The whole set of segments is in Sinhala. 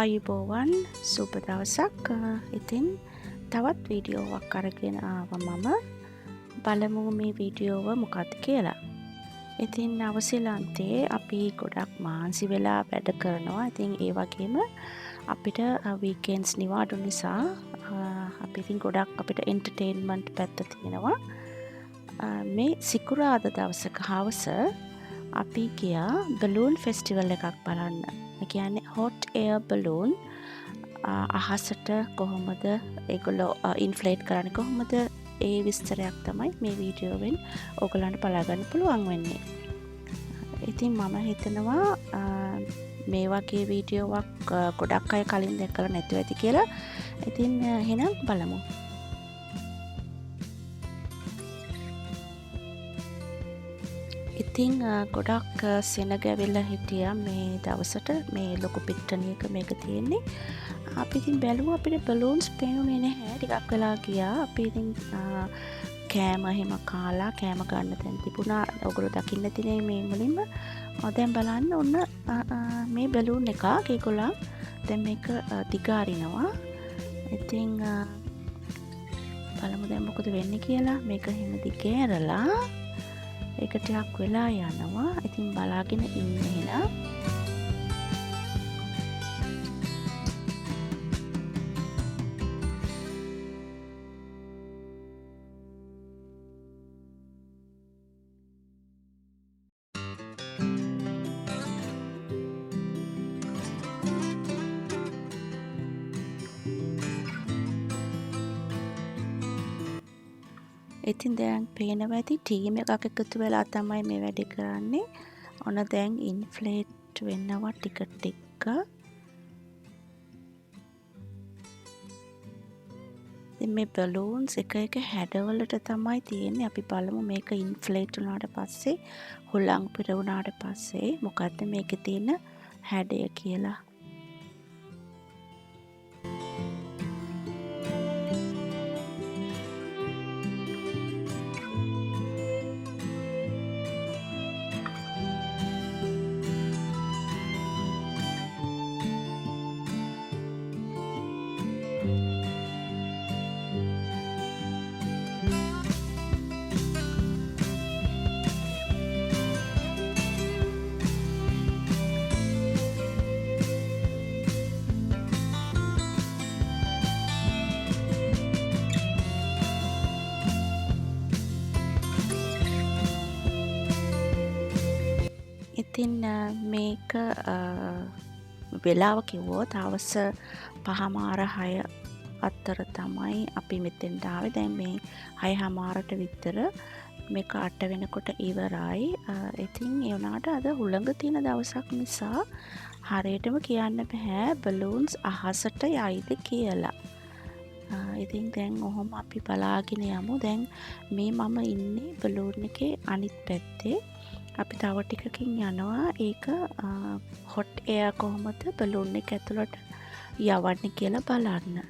අයුබෝවන් සුබ දවසක්. ඉතින් තවත් වීඩියෝවක් අරගෙන ආවා මම. බලමු මේ වීඩියෝව මොකක්ද කියලා. ඉතින් නවසීලන්තේ අපි ගොඩක් මහන්සි වෙලා වැඩ කරනවා. ඉතින් ඒ වගේම අපිට වීකෙන්ඩ්ස් නිවාඩු නිසා අපි ඉතින් ගොඩක් අපිට එන්ටර්ටේන්මන්ට් පැත්ත තියෙනවා. මේ සිකුරාද දවසක හවස අපි ගියා බලූන් ෆෙස්ටිවල් එකක් බලන්න. ඒ කියන්නේ හොට් එයර් බලූන් අහසට කොහොමද ඒගොල්ලෝ ඉන්ෆ්ලේට් කරන්නේ කොහොමද ඒ විස්තරයක් තමයි මේ වීඩියෝවෙන් ඔයගලන්ට බලා ගන්න පුළුවන් වෙන්නේ. ඉතින් මම හිතනවා මේ වගේ වීඩියෝවක් ගොඩක් අය කලින් දැකලා නැතුව ඇති කියලා. ඉතින් එහෙනම් බලමු. ඉතින් ගොඩක් සෙනග ඇවිල්ලා හිටියා මේ දවසට. මේ ලොකු පිට්ටනියක මේක තියෙන්නේ. අපි ඉතින් බැලුවා අපිට බලූන්ස් පේනුනේ නැහැ. ටිකක් වෙලා ගියා. අපි ඉතින් කෑම එහෙම කාලා කෑම ගන්න තැන් තිබුණා. ඔයගොල්ලෝ දකින්න තියෙන්නේ මේ මුලින්ම. දැන් බලන්න ඔන්න මේ බලූන් එකක් ඒගොල්ලන් දැන් මේක දිගාරිනවා. ඉතින් බලමු දැන් මොකද වෙන්නේ කියලා. මේක එහෙම දිගෑරලා ඒක ටිකක් වෙලා යනවා. ඉතින් බලාගෙන ඉන්නේ නා. ඉතින් දැන් පේනවා ඇති ටීම් එකක් එකතු වෙලා තමයි මේ වැඩේ කරන්නේ. ඔන්න දැන් ඉන්ෆ්ලේට් වෙනවා ටික ටික. ඉතින් මේ බලූන්ස් එක එක හැඩවලට තමයි තියෙන්නේ. අපි බලමු මේක ඉන්ෆ්ලේට් වුණාට පස්සේ හුලං පිර වුණාට පස්සේ මොකද්ද මේකේ තියෙන හැඩය කියලා. ඉතින් මේක වෙලාව කිව්වොත් හවස 5:06 අතර තමයි අපි මෙතෙන්ට ආවේ. දැන් මේ 6:00ට විතර මේක 8 වෙනකොට ඉවරයි. ඉතින් ඒ වුණාට අද හුළඟ තියෙන දවසක් නිසා හරියටම කියන්න බෑ බලූන්ස් අහසට යයිද කියලා. ඉතින් දැන් ඔහොම අපි බලාගෙන යමු. දැන් මේ මම ඉන්නේ බලූන් එකේ අනිත් පැත්තේ. අපි තව ටිකකින් යනවා ඒක හොට් එයර් කොහොමද බලූන් එක ඇතුළට යවන්නේ කියලා බලන්න.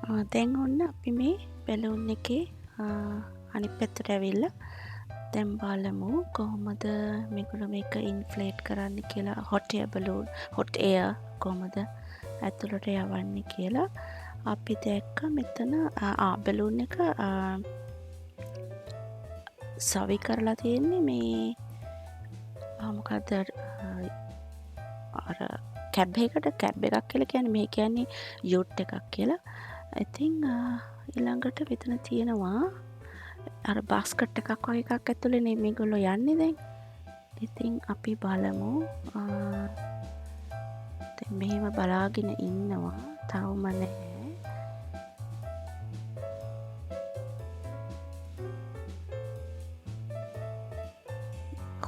දැන් ඔන්න අපි මේ බැලුන් එකේ අනිත් පැත්තට ඇවිල්ලා දැන් බලමු කොහොමද මේගොල්ලෝ මේක ඉන්ෆ්ලේට් කරන්න කියලා හොට් එයර් කොහොමද ඇතුළට යවන්නේ කියලා අපි දැක්ක මෙතන බැලුන් එක සවි කරලා තියෙන්නේ මේ මොකක්ද අර කැබ් එකක් කියලා කියන්නේ මේ කියන්නේ යොට් එකක් කියලා. ඉතින් ඊළඟට මෙතන තියෙනවා අර බාස්කට් එකක් වගේ එකක් ඇතුලේ නේ මේගොල්ලෝ යන්නේ දැන්. ඉතින් අපි බලමු. දැන් මෙහෙම බලාගෙන ඉන්නවා. තවම නැහැ.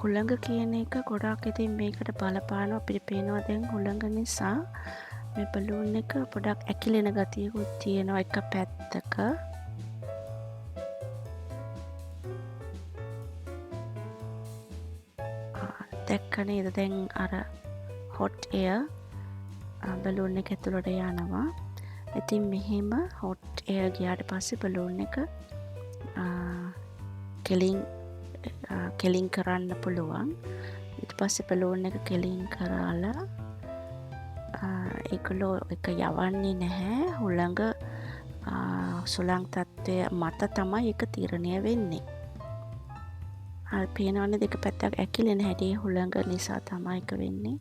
හුළඟ කියන එක ගොඩාක් ඉතින් මේකට බලපානවා අපිට පේනවා දැන් හුළඟ නිසා මේ බලූන් එක පොඩක් ඇකිලෙන ගතියකුත් තියෙනවා එක පැත්තක. දැක්ක නේද දැන් අර හොට් එයර් බලූන් එක ඇතුළට යනවා. ඉතින් මෙහෙම හොට් එයර් ගියාට පස්සේ බලූන් එක කෙලින් කරන්න පුළුවන්. ඊට පස්සේ බලූන් එක කෙලින් කරලා ඒගොල්ලෝ එක යවන්නේ නැහැ. හුළඟ සුළං තත්ත්වය මත තමයි එක තීරණය වෙන්නේ. අර පේනවනේ දෙක පැත්තක් ඇකිලෙන හැටි හුළඟ නිසා තමයි එක වෙන්නේ.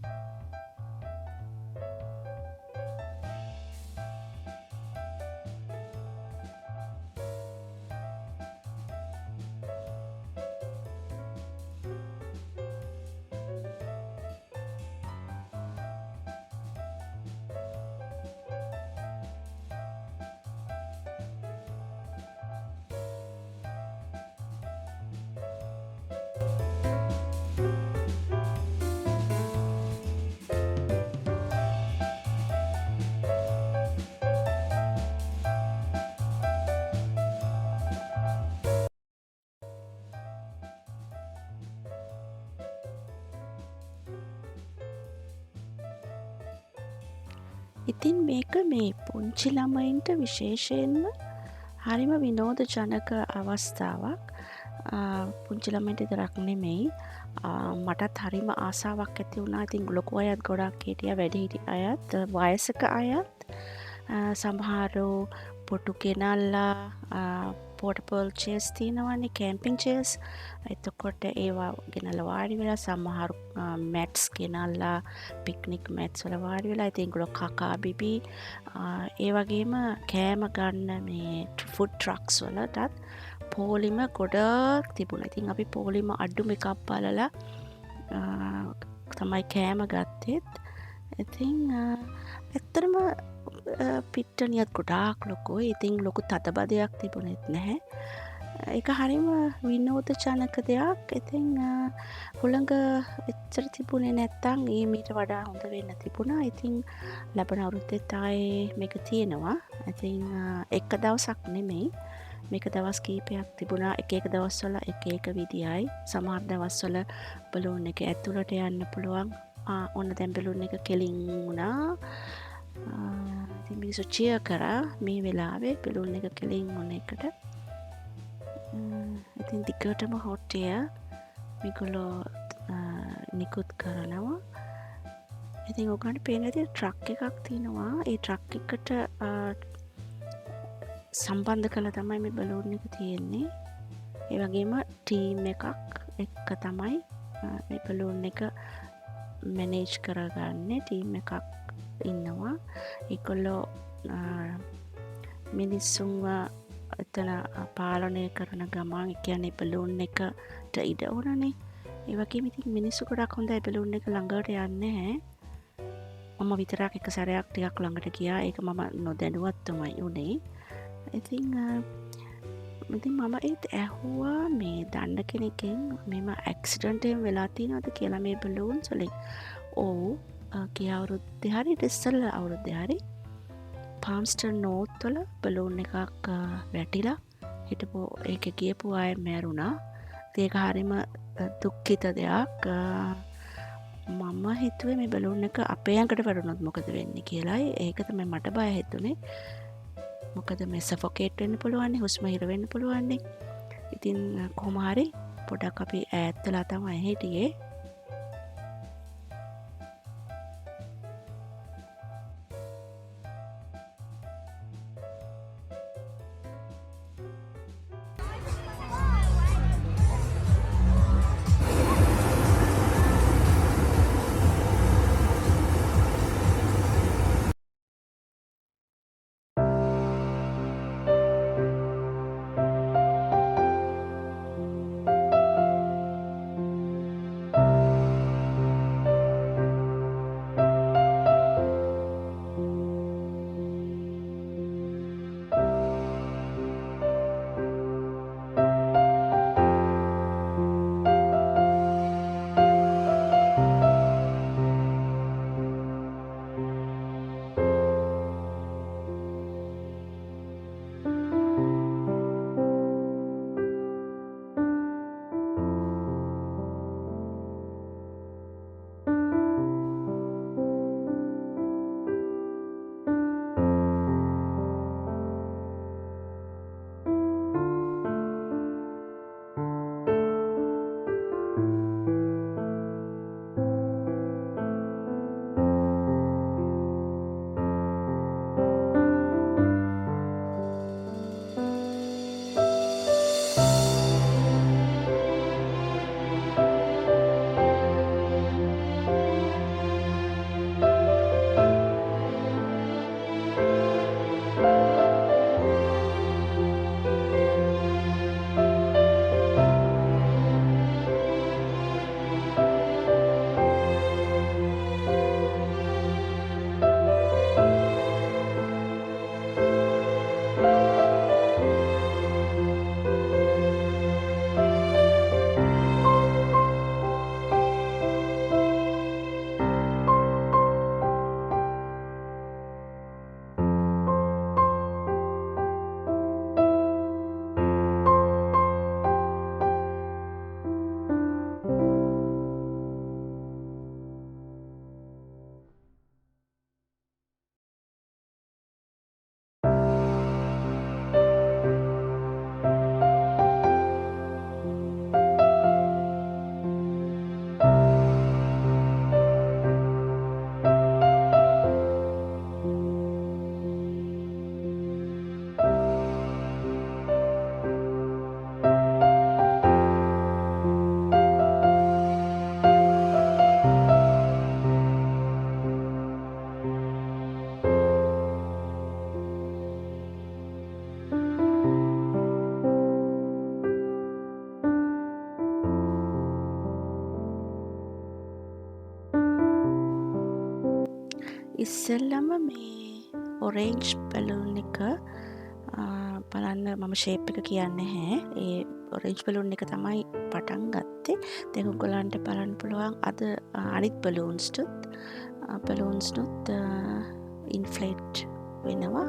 ඉතින් මේක මේ පුංචි ළමයින්ට විශේෂයෙන්ම හරිම විනෝද ජනක අවස්ථාවක්. පුංචි ළමයින්ට විතරක් නෙමෙයි මටත් හරිම ආසාවක් ඇති වුණා. ඉතින් ලොකු අයත් ගොඩක් හිටියා, වැඩිහිටි අයත්, වයසක අයත්, සමහරව පොටු ගෙනල්ලා පෝටබල් චේර්ස් තියෙනවනේ, කැම්පින් චේර්ස්. එතකොට ඒවා ගෙනල්ලා වාඩි වෙලා සමහර මැට්ස් ගෙනල්ලා පික්නික් මැට්ස් වල වාඩි වෙලා ඉතින් ඒගොල්ලෝ කකා බිබී ඒ වගේම කෑම ගන්න මේ ෆුඩ් ට්‍රක්ස් වලටත් පෝලිම ගොඩක් තිබුණා. ඉතින් අපි පෝලිම අඩුම එකක් බලලා තමයි කෑම ගත්තෙත්. ඉතින් ඇත්තටම පිට්ටනියත් ගොඩාක් ලොකුයි. ඉතින් ලොකු තදබදයක් තිබුණෙත් නැහැ. ඒක හරිම විනෝද ජනක දෙයක්. ඉතින් හුළඟ එච්චර තිබුණේ නැත්තම් මීට වඩා හොඳ වෙන්න තිබුණා. ඉතින් ලබන අවුරුද්දෙත් ආයේ මේක තියෙනවා. ඉතින් එක දවසක් නෙමෙයි. මේක දවස් කීපයක් තිබුණා. එක දවස්වල එක විදියයි. සමහර දවස්වල බලූන් එක ඇතුළට යන්න පුළුවන්. ඔන්න දැන් බලූන් එක කෙලින් වුණා. ඉතින් මිනිස්සු චියර් කරා මේ වෙලාවේ බලූන් එක කෙලින් වුණ එකට. ඉතින් දිගටම හොට් එයර් මේගොල්ලෝ නිකුත් කරනවා. ඉතින් ඔයගොල්ලන්ට පේන විදිහට ට්‍රක් එකක් තියෙනවා. ඒ ට්‍රක් එකට සම්බන්ධ කරලා තමයි මේ බලූන් එක තියෙන්නේ. ඒ වගේම ටීම් එකක් එක්ක තමයි මේ බලූන් එක මැනේජ් කරගන්නේ. ටීම් එකක් ඉන්නවා. ඒගොල්ලෝ මිනිස්සුන්ව එතන පාලනය කරන ගමන් කියන්නේ බලූන් එකට ඉඩ ඕනනේ. ඒ වගේම ඉතින් මිනිස්සු ගොඩක් හොඳයි බලූන් එක ළඟට යන්නේ නැහැ. මම විතරක් එක සැරයක් ටිකක් ළඟට ගියා. ඒක මම නොදැනුවත්වමයි උනේ. ඉතින් මම ඒත් ඇහුවා මේ දන්න කෙනෙක්ගෙන් මෙම ඇක්සිඩන්ට් එහෙම වෙලා තියෙනවද කියලා මේ බලූන්ස් වලින්. ඔව් ගිය අවුරුද්දේ හරි ඉස්සෙල්ලා අවුරුද්දේ හරි පාම්ස්ටර් නෝර්ත් වල බලූන් එකක් වැටිලා හිටපු ඒක ගියපු අය මැරුණා. ඒක හරිම දුක්ඛිත දෙයක්. මම හිතුවේ මේ බලූන් එක අපේ ඇඟට වැටුණොත් මොකද වෙන්නේ කියලායි. ඒක තමයි මට බය හිතුනේ. මොකද මේ සෆොකේට් වෙන්න පුළුවන්, හුස්ම හිර වෙන්න පුළුවන්. ඉතින් කොහොම හරි පොඩක් අපි ඈත් වෙලා තමයි හිටියේ. ඉස්සෙල්ලම මේ ඔරේන්ජ් බැලූන් එක බලන්න මම ෂේප් එක කියන්නේ නැහැ. ඒ ඔරේන්ජ් බැලූන් එක තමයි පටන් ගත්තේ. දැන් ඔයගොල්ලන්ට බලන්න පුළුවන් අද අනිත් බැලූන්ස්නුත් ඉන්ෆ්ලේට් වෙනවා.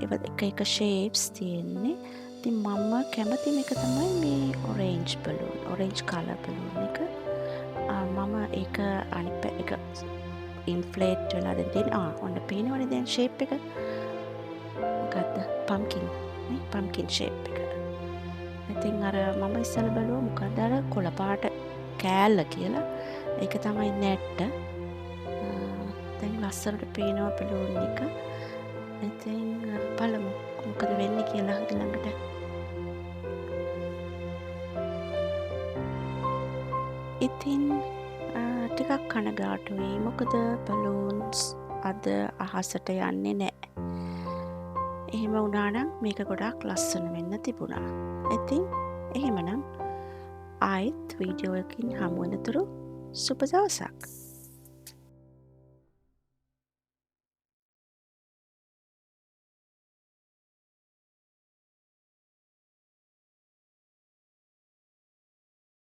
ඒවත් එක ෂේප්ස් තියෙන්නේ. ඉතින් මම කැමතිම එක තමයි මේ ඔරේන්ජ් කලර් බැලූන් එක. මම ඒක අනිත් එක ඉන්ෆ්ලේට් වෙලා දෙන්න ඔන්න පේනවනේ දැන් ෂේප් එක. මොකද්ද? පම්කින් ෂේප් එක. ඉතින් අර මම ඉස්සෙල්ල බැලුවා මොකද්ද අර කොළ පාට කෑල්ල කියලා. ඒක තමයි නැට්ට. දැන් ලස්සනට පේනවා බැලූන් එක. ඉතින් බලමු මොකද වෙන්නේ කියලා ඊළඟට. ඉතින් ටිකක් කනගාටුයි. මොකද බලූන්ස් අද අහසට යන්නේ නෑ. එහෙම වුණා නම් මේක ගොඩාක් ලස්සන වෙන්න තිබුණා. ඉතින් එහෙමනම් ආයෙත් වීඩියෝ එකකින් හමු වෙනතුරු සුබ දවසක්.